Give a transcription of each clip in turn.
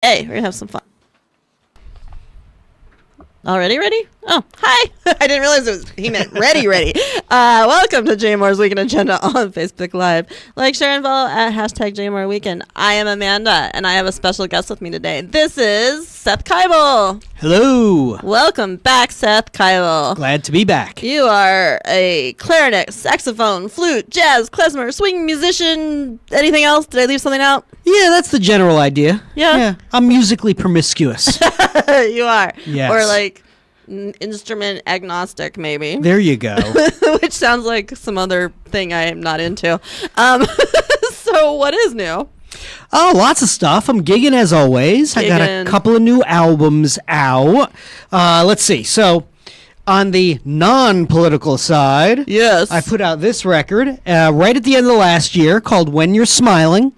Hey, we're gonna have some fun. Already ready? Oh, hi. I didn't realize he meant ready. Welcome to J Moore's Weekend Agenda on Facebook Live. Like, share, and follow at hashtag JMoreWeekend. I am Amanda, and I have a special guest with me today. This is Seth Kibel. Hello. Welcome back, Seth Kibel. Glad to be back. You are a clarinet, saxophone, flute, jazz, klezmer, swing musician. Anything else? Did I leave something out? Yeah, that's the general idea. Yeah. I'm musically promiscuous. You are. Yes. Or like instrument agnostic, maybe. There you go. Which sounds like some other thing I am not into. So what is new? Oh, lots of stuff. I'm gigging as always. I got a couple of new albums out. Let's see. So on the non-political side, yes, I put out this record right at the end of the last year called When You're Smiling.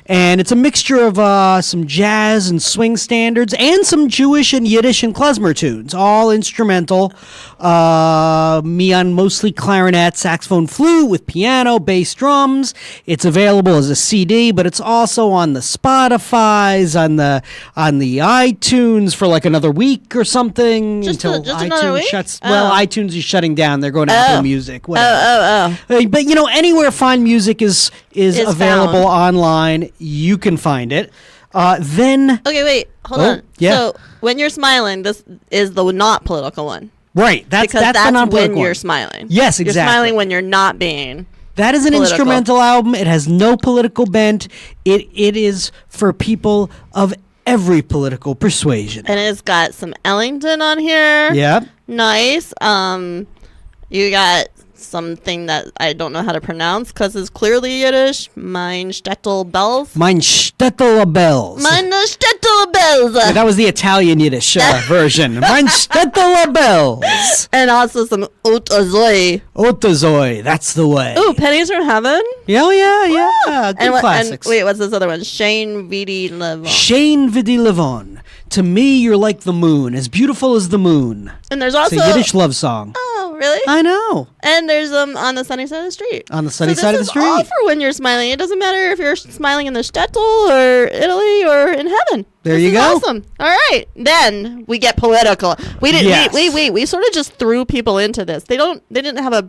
And it's a mixture of some jazz and swing standards and some Jewish and Yiddish and klezmer tunes, all instrumental. Me on mostly clarinet, saxophone, flute with piano, bass, drums. It's available as a CD, but it's also on the Spotify's, on the iTunes for like another week or something until iTunes shuts. Oh. Well, iTunes is shutting down. They're going to Apple Music. Whatever. But you know, anywhere fine music is available online. You can find it. Then okay, wait, hold on. Yeah. So When You're Smiling, this is the not political one, right? That's the non-political when you're one. smiling. Yes, exactly. You're smiling when you're not being. That is an instrumental album. It has no political bent. It is for people of every political persuasion. And it's got some Ellington on here. Yeah. Nice. You got something that I don't know how to pronounce because it's clearly Yiddish. Mein Shtetl Bells. Mein Shtetl Bells. Meine Shtetl Bells. Yeah, that was the Italian Yiddish version. Mein Shtetl Bells. And also some Otazoi. Otazoi, that's the way. Ooh, Pennies from Heaven. Yeah. Good classics. And wait, what's this other one? Shane Vidi Levon. Shane Vidi Levon. To me, you're like the moon, as beautiful as the moon. And there's also it's a Yiddish love song. Oh, really? I know. And there's On the Sunny Side of the Street. On the Sunny Side of the Street. All for when you're smiling. It doesn't matter if you're smiling in the shtetl or Italy or in heaven. There you go. Awesome. All right. Then we get political. We didn't. Yes. We sort of just threw people into this. They didn't have a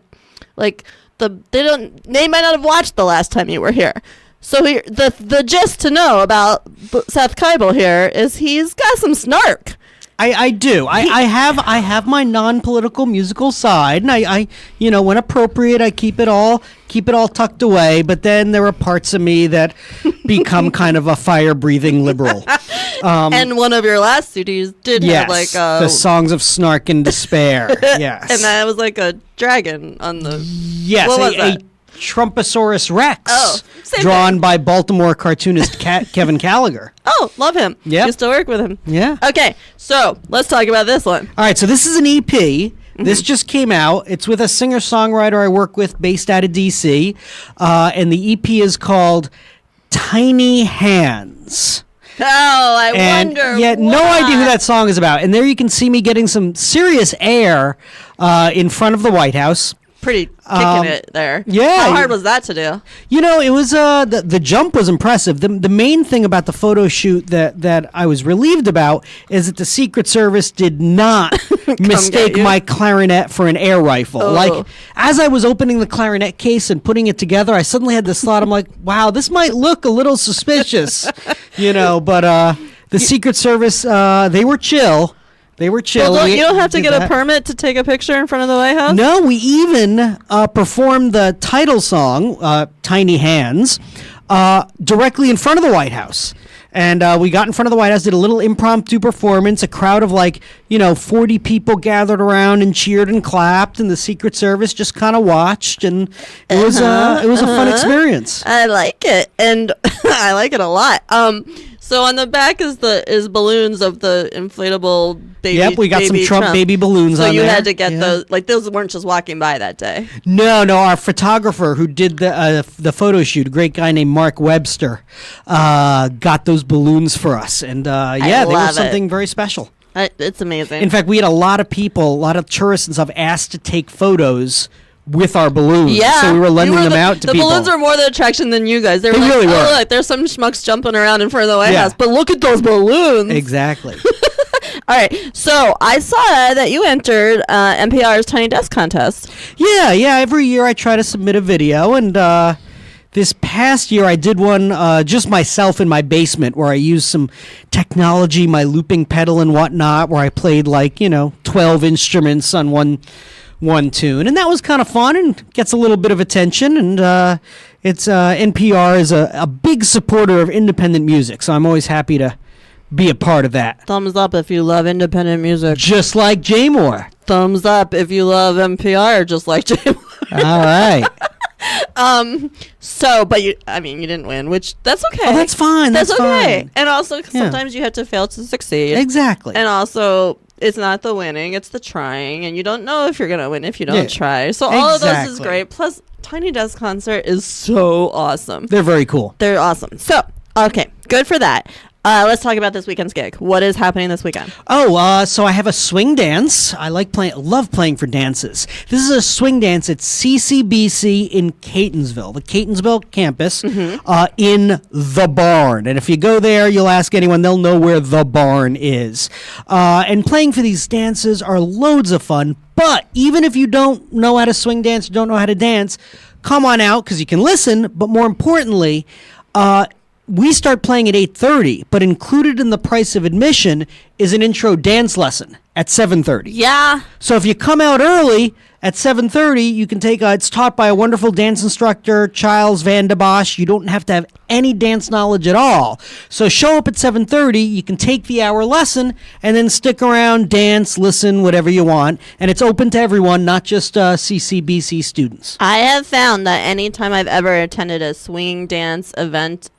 like the. They might not have watched the last time you were here. So the gist to know about Seth Kibel here is he's got some snark. I do. I have my non-political musical side, and I when appropriate, I keep it all tucked away. But then there are parts of me that become kind of a fire-breathing liberal. And one of your last CDs did have like the songs of snark and despair. Yes, and that was like a dragon on the. Yes, what was that? Trumposaurus Rex, thing. drawn by Baltimore cartoonist Kevin Gallagher. Oh, love him. Yeah, used to work with him. Yeah. Okay, so let's talk about this one. All right, so this is an EP. Mm-hmm. This just came out. It's with a singer-songwriter I work with based out of D.C., and the EP is called Tiny Hands. Oh, I wonder. Yeah, no idea who that song is about. And there you can see me getting some serious air in front of the White House. Pretty kicking it there. Yeah. How hard was that to do? You know, it was the jump was impressive. The main thing about the photo shoot that I was relieved about is that the Secret Service did not mistake my clarinet for an air rifle. Oh. Like, as I was opening the clarinet case and putting it together, I suddenly had this thought. I'm like, wow, this might look a little suspicious, but the Secret Service, they were chill. They were chill. Well, you don't have to get a permit to take a picture in front of the White House? No, we even performed the title song, Tiny Hands, directly in front of the White House. And we got in front of the White House, did a little impromptu performance. A crowd of 40 people gathered around and cheered and clapped, and the Secret Service just kind of watched, and it was a fun experience. I like it, and I like it a lot. So on the back is balloons of the inflatable baby. Yep, we got some Trump baby balloons on there. So you had to get those. Like, those weren't just walking by that day. No. Our photographer who did the photo shoot, a great guy named Mark Webster, got those balloons for us, and they were something very special. It's amazing. In fact, we had a lot of people, a lot of tourists and stuff asked to take photos with our balloons. Yeah. So we were lending them out to the people. balloons were more the attraction than you guys. They like, really were. oh, look, there's some schmucks jumping around in front of the White Yeah. House. But look at those balloons. Exactly. All right. So I saw that you entered NPR's Tiny Desk Contest. Yeah. Every year I try to submit a video, and this past year I did one just myself in my basement where I used some technology, my looping pedal and whatnot, where I played 12 instruments on one tune, and that was kind of fun and gets a little bit of attention. And it's NPR is a big supporter of independent music, so I'm always happy to be a part of that. Thumbs up if you love independent music. Just like Jay Moore. Thumbs up if you love NPR, just like Jay Moore. All right. But you didn't win, which that's okay. Oh, that's fine. That's okay. fine. And also, sometimes you have to fail to succeed. Exactly. And also, it's not the winning, it's the trying, and you don't know if you're gonna win if you don't try. So all of those is great. Plus, Tiny Desk Concert is so awesome. They're very cool. They're awesome. So, okay, good for that. Let's talk about this weekend's gig. What is happening this weekend? So I have a swing dance. I love playing for dances. This is a swing dance at CCBC in Catonsville, the Catonsville campus, in the barn. And if you go there, you'll ask anyone, they'll know where the barn is. And playing for these dances are loads of fun. But even if you don't know how to swing dance, you don't know how to dance, come on out because you can listen. But more importantly, we start playing at 8:30, but included in the price of admission is an intro dance lesson at 7:30. Yeah. So if you come out early at 7:30, you can take it's taught by a wonderful dance instructor, Charles Van de Bosch. You don't have to have any dance knowledge at all. So show up at 7:30, you can take the hour lesson and then stick around, dance, listen, whatever you want. And it's open to everyone, not just CCBC students. I have found that anytime I've ever attended a swing dance event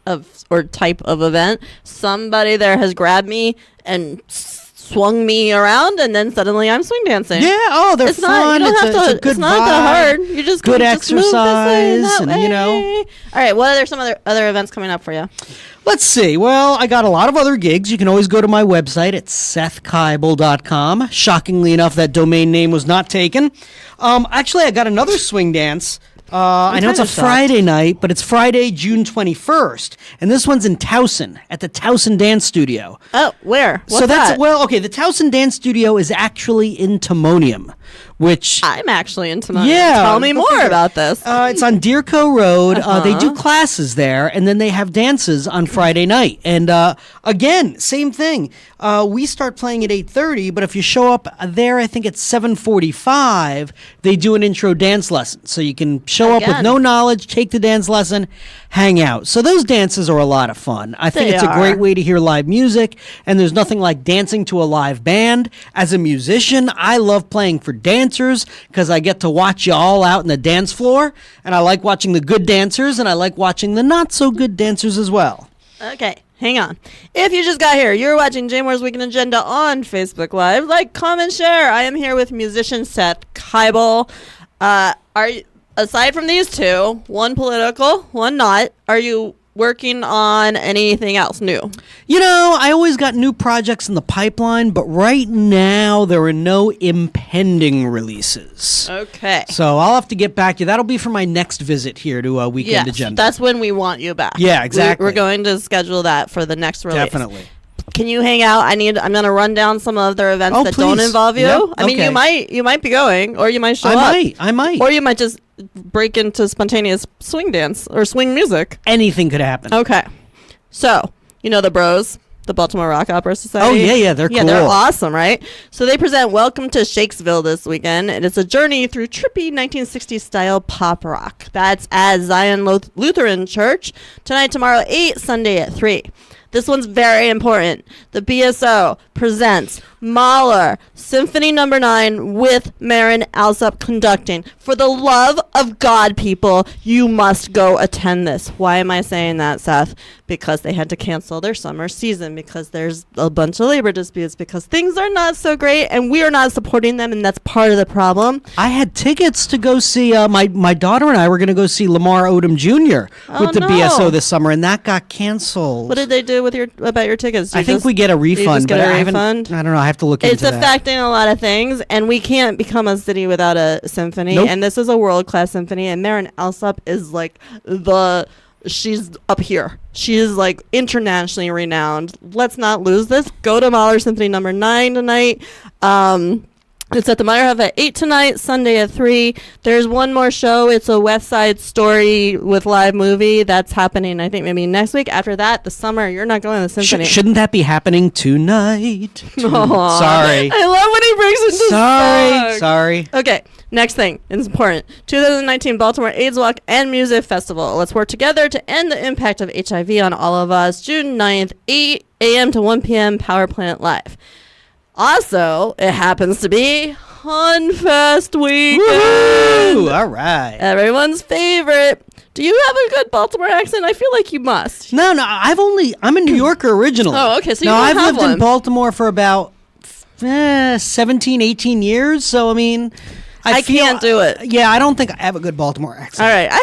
or type of event, somebody there has grabbed me and swung me around, and then suddenly I'm swing dancing. Yeah, they're fun. It's a good vibe. It's not that hard. You just good exercise, move this way, and All right, what are some other events coming up for you? Let's see. Well, I got a lot of other gigs. You can always go to my website at sethkibel.com. Shockingly enough, that domain name was not taken. Actually, I got another swing dance. I know it's a Friday night, but it's Friday, June 21st. And this one's in Towson at the Towson Dance Studio. Oh, where? What's that? Well, okay, the Towson Dance Studio is actually in Timonium, which I'm actually in Timonium. Yeah. Tell me more about this. It's on Deerco Road. They do classes there, and then they have dances on Friday night. And again, same thing. We start playing at 8:30, but if you show up there, I think it's 7:45, they do an intro dance lesson. So you can show up with no knowledge, take the dance lesson, hang out. So those dances are a lot of fun. I think it's a great way to hear live music, and there's nothing like dancing to a live band. As a musician, I love playing for dancers because I get to watch you all out in the dance floor, and I like watching the good dancers, and I like watching the not so good dancers as well. Okay, hang on. If you just got here, you're watching Jay Moore's Weekend Agenda on Facebook Live. Like, comment, share. I am here with musician Seth Kibel. Aside from these two, one political, one not, are you working on anything else new? I always got new projects in the pipeline, but right now there are no impending releases. Okay. So I'll have to get back to you. That'll be for my next visit here to Weekend Agenda. That's when we want you back. Yeah, exactly. We're going to schedule that for the next release. Definitely. Can you hang out? I'm going to run down some other events that please. don't involve you. Yep, I mean, you might be going, or you might show up. I might. Or you might just break into spontaneous swing dance or swing music. Anything could happen. Okay. So, the Bros, the Baltimore Rock Opera Society. Oh, yeah, they're cool. Yeah, they're awesome, right? So they present Welcome to Shakesville this weekend, and it's a journey through trippy 1960s style pop rock. That's at Zion Lutheran Church tonight, tomorrow, 8, Sunday at 3. This one's very important. The BSO presents Mahler, Symphony No. 9 with Marin, Alsop conducting. For the love of God, people, you must go attend this. Why am I saying that, Seth? Because they had to cancel their summer season, because there's a bunch of labor disputes, because things are not so great, and we are not supporting them, and that's part of the problem. I had tickets to go see, my daughter and I were going to go see Lamar Odom Jr. with the BSO this summer, and that got canceled. What did they do about your tickets? I think we get a refund. You just get a refund? I don't know. I have to look into It's that. affecting a lot of things, and we can't become a city without a symphony. Nope. And this is a world-class symphony, and Marin Alsop is like she's up here. She is like internationally renowned. Let's not lose this. Go to Mahler Symphony number 9 tonight. It's at the Meyer at 8 tonight, Sunday at 3. There's one more show. It's a West Side Story with live movie. That's happening, I think, maybe next week. After that, the summer, you're not going to the symphony. Shouldn't that be happening tonight? Aw. Sorry. I love when he brings into song. Sorry. Okay, next thing. It's important. 2019 Baltimore AIDS Walk and Music Festival. Let's work together to end the impact of HIV on all of us. June 9th, 8 a.m. to 1 p.m. Power Plant Live. Also, it happens to be Hunfest weekend. Woo! All right. Everyone's favorite. Do you have a good Baltimore accent? I feel like you must. No, I'm a New Yorker originally. Oh, okay, so you no, don't I've have lived in one. Baltimore for about 17, 18 years, so I mean, I can't do it. Yeah, I don't think I have a good Baltimore accent. All right, I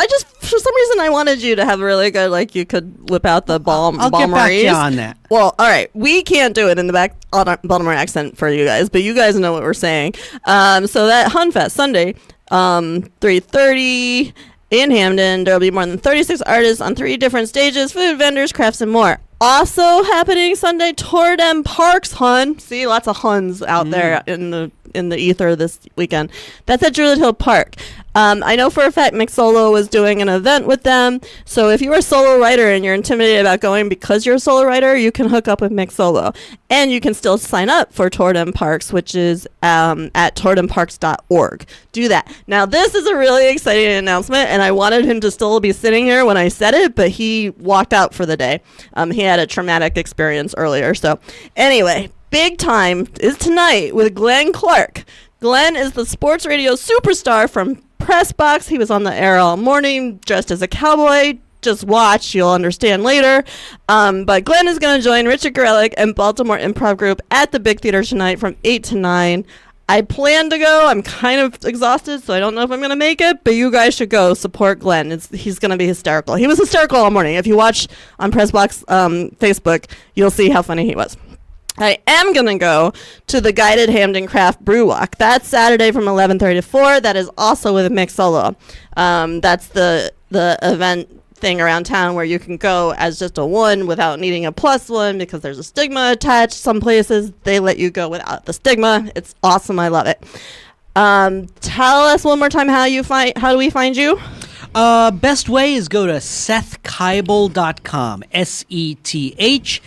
just for some reason I wanted you to have a really good, like you could whip out the I'll get back to you on that. Well, all right, we can't do it in the back on our Baltimore accent for you guys, but you guys know what we're saying. So that Hunfest Sunday, 3:30 in Hamden. There will be more than 36 artists on 3 different stages, food vendors, crafts, and more. Also happening Sunday, Tordem Parks Hun. See, lots of Huns out there in the ether this weekend. That's at Druid Hill Park. I know for a fact Mick Solo was doing an event with them. So if you're a solo writer and you're intimidated about going because you're a solo writer, you can hook up with Mick Solo. And you can still sign up for Tordem Parks, which is at tordemparks.org. Do that. Now, this is a really exciting announcement, and I wanted him to still be sitting here when I said it, but he walked out for the day. He had a traumatic experience earlier. So anyway, big time is tonight with Glenn Clark. Glenn is the sports radio superstar from Press Box. He was on the air all morning dressed as a cowboy. Just watch, you'll understand later. But Glenn is going to join Richard Gorelick and Baltimore Improv Group at the Big Theater tonight from 8 to 9. I plan to go. I'm kind of exhausted, so I don't know if I'm going to make it, but you guys should go support Glenn. He's going to be hysterical. He was hysterical all morning. If you watch on Pressbox Facebook, you'll see how funny he was. I am going to go to the guided Hamden Craft Brew Walk. That's Saturday from 11:30 to 4. That is also with Mick Solo. That's the event thing around town where you can go as just a one without needing a plus one because there's a stigma attached. Some places they let you go without the stigma. It's awesome. I love it. Tell us one more time how do we find you? Best way is go to SethKibel.com. SethKibel.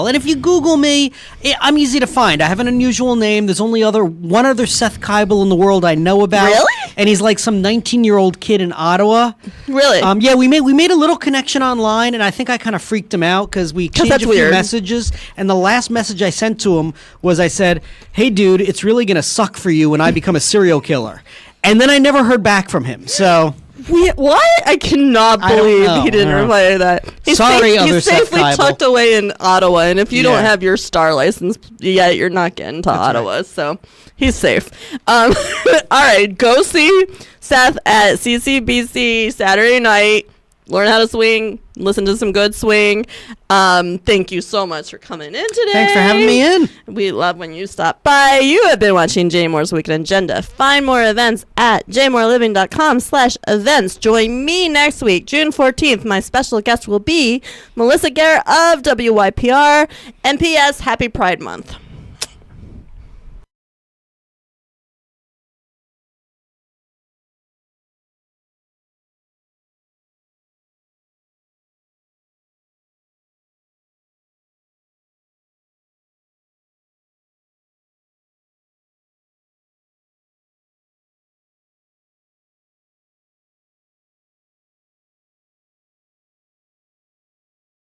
And if you Google me, I'm easy to find. I have an unusual name. There's only one other Seth Kibel in the world I know about. Really? And he's like some 19-year-old kid in Ottawa. Really? Yeah, we made a little connection online, and I think I kind of freaked him out because we exchanged a few messages. And the last message I sent to him was I said, "Hey, dude, it's really going to suck for you when I become a serial killer." And then I never heard back from him. So what? I cannot believe he didn't reply to that. He's safely tucked away in Ottawa, and if you don't have your star license yet, you're not getting to Ottawa. Right. So he's safe. All right, go see Seth at CCBC Saturday night. Learn how to swing. Listen to some good swing. Thank you so much for coming in today. Thanks for having me in. We love when you stop by. You have been watching Jay Moore's Weekend Agenda. Find more events at jmooreliving.com/events. Join me next week, June 14th. My special guest will be Melissa Garrett of WYPR. And P.S. Happy Pride Month.